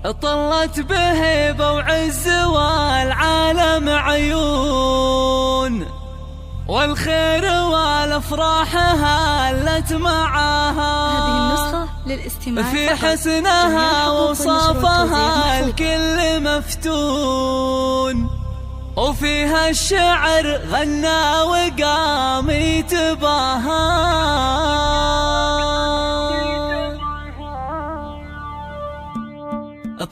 طلت بهيبة وعز والعالم عيون، والخير والافراح هلت معاها. هذه النسخة للاستماع في حسنها وصافها الكل مفتون، وفيها الشعر غنى وقام يتباهى.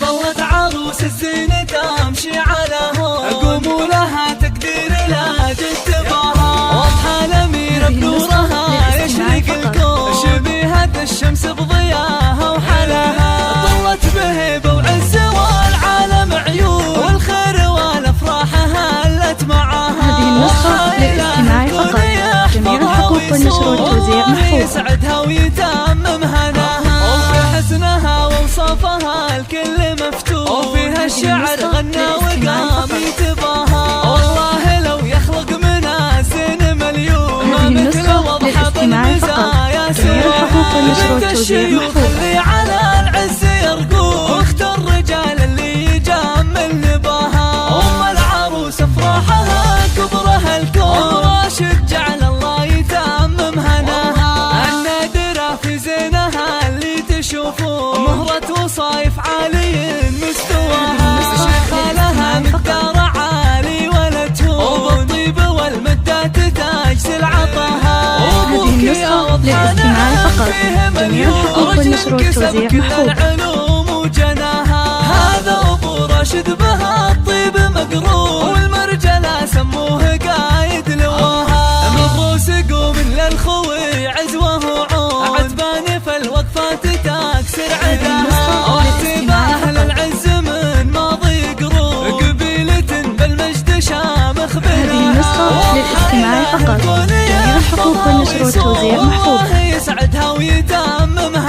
طلت عروس الزينة تمشي على هون، قوموا لها تقدير لا تتباهى. واضحة الأميرة بنورها يشرق الكون، شبيهة الشمس بضياها وحلاها. طلت بهيبة وعز والعالم عيون، والخير والأفراح هلت معاها. هذه النسخة للاستماع فقط، جميع الحقوق والنشر والتوزيع محفوظ. يسعدها ويتمم هناها، وفي حسنها وصافها الكل مفتون، وفيها الشعر غنى وقام يتباهى. والله لو يخلق منازل مليون، هذه النسخة للاستماع فقط، جميع الحقوق والنشر والتوزيع محفوظ. اللي على العز يرقون، واختار الرجال اللي يجمل نباها. ام العروس افراحها كبرها الكون، راشد جعل الله يتمم هناها. النادرة في زينها اللي تشوفون، مهرة وصايف عالي مستواها. شيخة لها مقدار عالي ولا تهون، وطيب والمدات تاج عطاها. هذه النسخة للاستماع فقط، جميع الحقوق والنشر والتوزيع محفوظ. العلوم وجناها. هذا ابو راشد بها الطيب مقرون، والمرجله سموه قايد لواها. مبروس قوم للخوي عزوه عون، عتباني فالوقفات تكسر عداها. واحتباه للعز من ماضي قرون، قبيلة بالمجد شامخ بلاها. هذه النسخة للاستماع فقط، جميع الحقوق والنشر والتوزيع محفوظ. يسعدها ويتممها.